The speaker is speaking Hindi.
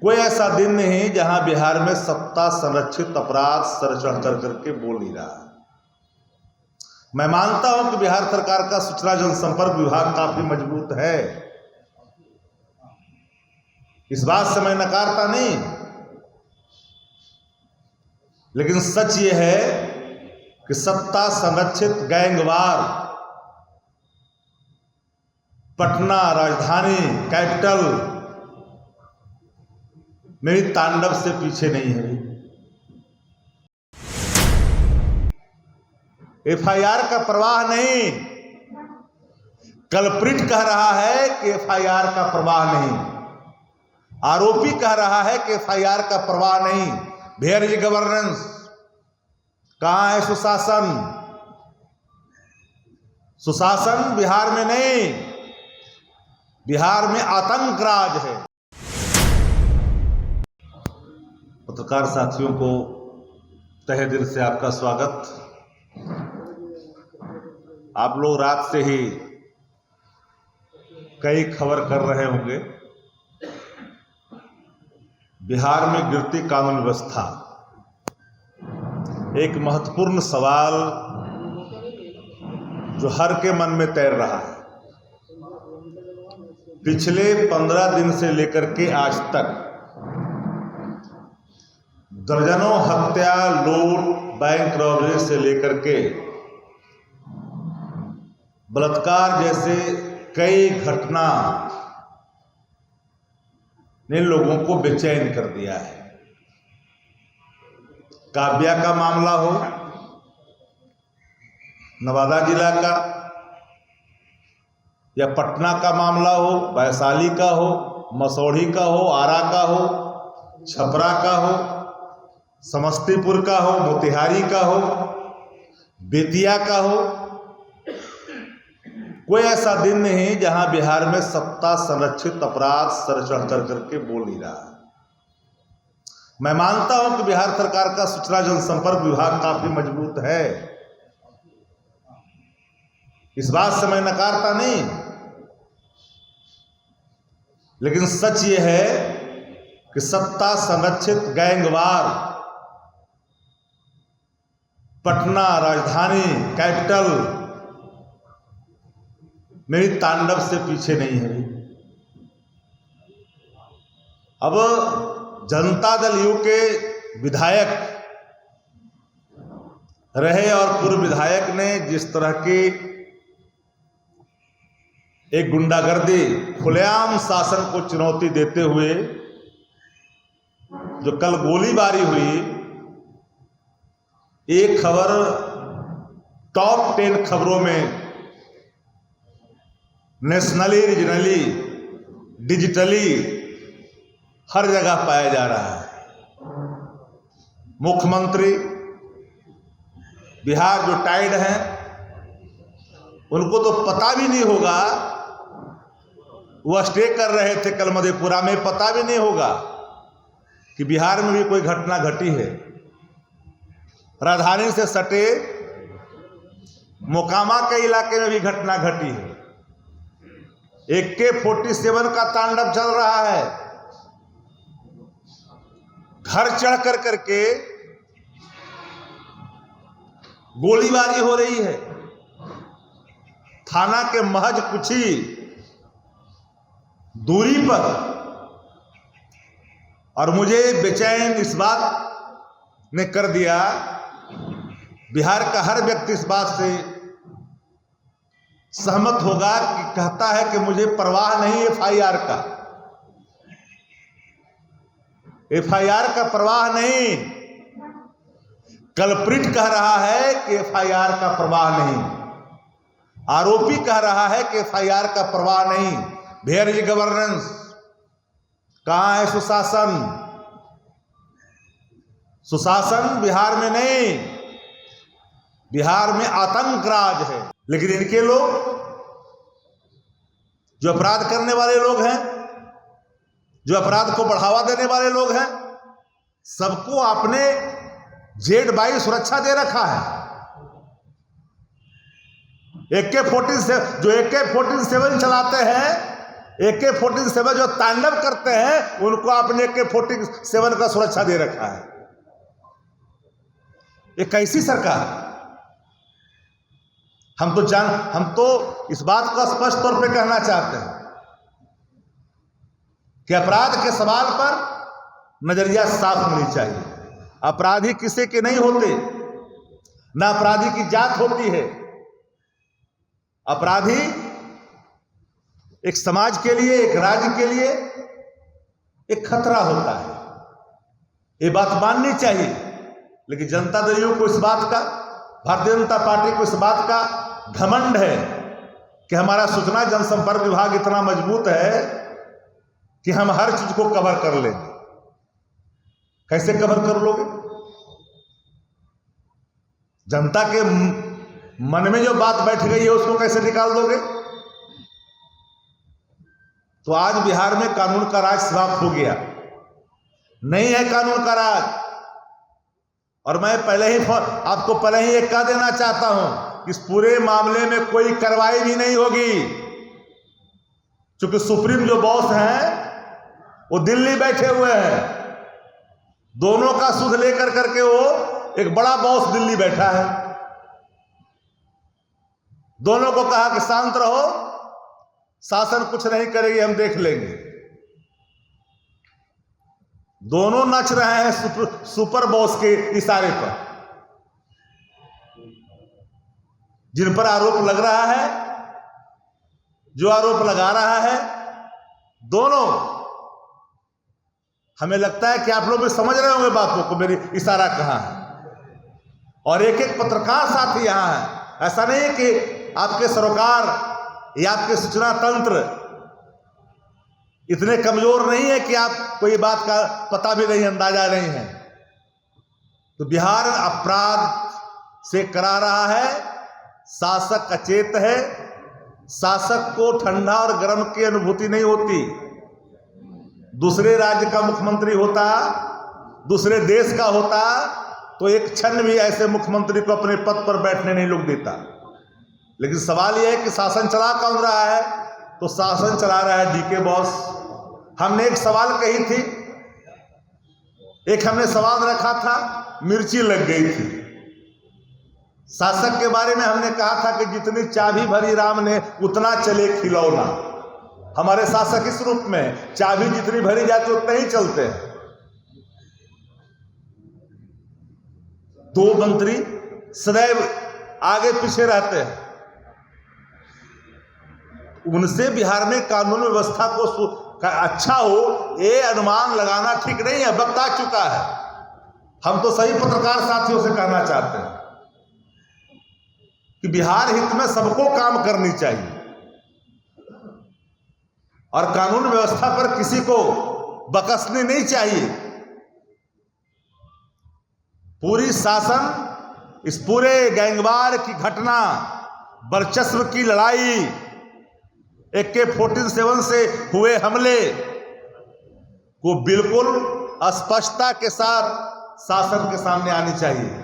कोई ऐसा दिन नहीं जहां बिहार में सत्ता संरक्षित अपराध सर चढ़ कर करके बोल नहीं रहा है। मैं मानता हूं कि बिहार सरकार का सूचना जनसंपर्क विभाग काफी मजबूत है, इस बात से मैं नकारता नहीं, लेकिन सच ये है कि सत्ता संरक्षित गैंगवार पटना राजधानी कैपिटल मेरी तांडव से पीछे नहीं है। एफआईआर का प्रवाह नहीं, कल्प्रिट कह रहा है कि एफआईआर का प्रवाह नहीं, आरोपी कह रहा है कि एफआईआर का प्रवाह नहीं। Where is governance? कहां है सुशासन? सुशासन बिहार में नहीं, बिहार में आतंक राज है। पत्रकार साथियों को तहे दिल से आपका स्वागत। आप लोग रात से ही कई खबर कर रहे होंगे। बिहार में गिरती कानून व्यवस्था एक महत्वपूर्ण सवाल जो हर के मन में तैर रहा है। पिछले 15 दिन से लेकर के आज तक दर्जनों हत्या, लूट, बैंक रॉबरी से लेकर के बलात्कार जैसे कई घटना ने लोगों को बेचैन कर दिया है। काव्या का मामला हो, नवादा जिला का, या पटना का मामला हो, वैशाली का हो, मसौढ़ी का हो, आरा का हो, छपरा का हो, समस्तीपुर का हो, मोतिहारी का हो, बेतिया का हो, कोई ऐसा दिन नहीं जहां बिहार में सत्ता संरक्षित अपराध सर चढ़ कर करके बोल नहीं रहा है। मैं मानता हूं कि बिहार सरकार का सूचना जनसंपर्क विभाग काफी मजबूत है, इस बात से मैं नकारता नहीं, लेकिन सच ये है कि सत्ता संरक्षित गैंगवार पटना राजधानी कैपिटल मेरी तांडव से पीछे नहीं है। अब जनता दल यू के विधायक रहे और पूर्व विधायक ने जिस तरह की एक गुंडागर्दी खुलेआम शासन को चुनौती देते हुए जो कल गोलीबारी हुई, एक खबर टॉप 10 खबरों में नेशनली, रीजनली, डिजिटली हर जगह पाया जा रहा है। मुख्यमंत्री बिहार जो टाइड हैं, उनको तो पता भी नहीं होगा, वह स्टे कर रहे थे कल मधेपुरा में, पता भी नहीं होगा कि बिहार में भी कोई घटना घटी है। राजधानी से सटे मोकामा के इलाके में भी घटना घटी है। AK-47 का तांडव चल रहा है। घर चढ़ कर करके गोलीबारी हो रही है थाना के महज कुछ ही दूरी पर। और मुझे बेचैन इस बात ने कर दिया, बिहार का हर व्यक्ति इस बात से सहमत होगा कि कहता है कि मुझे परवाह नहीं एफआईआर का। एफआईआर का प्रवाह नहीं, कल्प्रिट कह रहा है कि एफआईआर का प्रवाह नहीं, आरोपी कह रहा है कि एफआईआर का प्रवाह नहीं। Where is governance? कहां है सुशासन? सुशासन बिहार में नहीं, बिहार में आतंक राज है। लेकिन इनके लोग जो अपराध करने वाले लोग हैं, जो अपराध को बढ़ावा देने वाले लोग हैं, सबको आपने Z-22 सुरक्षा दे रखा है। AK-47 जो AK-47 चलाते हैं AK-47 जो तांडव करते हैं उनको आपने AK-47 का सुरक्षा दे रखा है। ये कैसी सरकार? हम तो इस बात को स्पष्ट तौर पे कहना चाहते हैं कि अपराध के सवाल पर नजरिया साफ होनी चाहिए। अपराधी किसी के नहीं होते, ना अपराधी की जात होती है। अपराधी एक समाज के लिए, एक राज्य के लिए एक खतरा होता है। ये बात माननी चाहिए। लेकिन जनता दल को इस बात का, भारतीय जनता पार्टी को इस बात का घमंड है कि हमारा सूचना जनसंपर्क विभाग इतना मजबूत है कि हम हर चीज को कवर कर लेंगे। कैसे कवर कर लोगे? जनता के मन में जो बात बैठ गई है उसको कैसे निकाल दोगे? तो आज बिहार में कानून का राज समाप्त हो गया, नहीं है कानून का राज। और मैं आपको पहले ही एक कह देना चाहता हूं, इस पूरे मामले में कोई कार्रवाई भी नहीं होगी, क्योंकि सुप्रीम जो बॉस हैं वो दिल्ली बैठे हुए हैं। दोनों का सुध लेकर करके वो एक बड़ा बॉस दिल्ली बैठा है। दोनों को कहा कि शांत रहो, शासन कुछ नहीं करेगी, हम देख लेंगे। दोनों नच रहे हैं सुपर बॉस के इशारे पर। जिन पर आरोप लग रहा है, जो आरोप लगा रहा है, दोनों, हमें लगता है कि आप लोग भी समझ रहे होंगे बातों को, मेरी इशारा कहाँ है। और एक एक पत्रकार साथी यहां है। ऐसा नहीं है कि आपके सरोकार या आपके सूचना तंत्र इतने कमजोर नहीं है कि आपको ये बात का पता भी नहीं, अंदाजा नहीं है। तो बिहार अपराध से करा रहा है, शासक अचेत है। शासक को ठंडा और गर्म की अनुभूति नहीं होती। दूसरे राज्य का मुख्यमंत्री होता, दूसरे देश का होता, तो एक क्षण भी ऐसे मुख्यमंत्री को अपने पद पर बैठने नहीं लोग देता। लेकिन सवाल यह है कि शासन चला कौन रहा है? तो शासन चला रहा है डीके बॉस। हमने एक सवाल कही थी, एक हमने सवाल रखा था, मिर्ची लग गई थी। शासक के बारे में हमने कहा था कि जितनी चाबी भरी राम ने उतना चले खिलौना। हमारे शासक इस रूप में चाबी जितनी भरी जाती उतना ही चलते हैं। दो मंत्री सदैव आगे पीछे रहते हैं। उनसे बिहार में कानून व्यवस्था को अच्छा हो ये अनुमान लगाना ठीक नहीं है, वक्त आ चुका है। हम तो सही पत्रकार साथियों से कहना चाहते हैं कि बिहार हित में सबको काम करनी चाहिए और कानून व्यवस्था पर किसी को बकसनी नहीं चाहिए। पूरी शासन इस पूरे गैंगवार की घटना, वर्चस्व की लड़ाई, AK-47 से हुए हमले को बिल्कुल स्पष्टता के साथ शासन के सामने आनी चाहिए।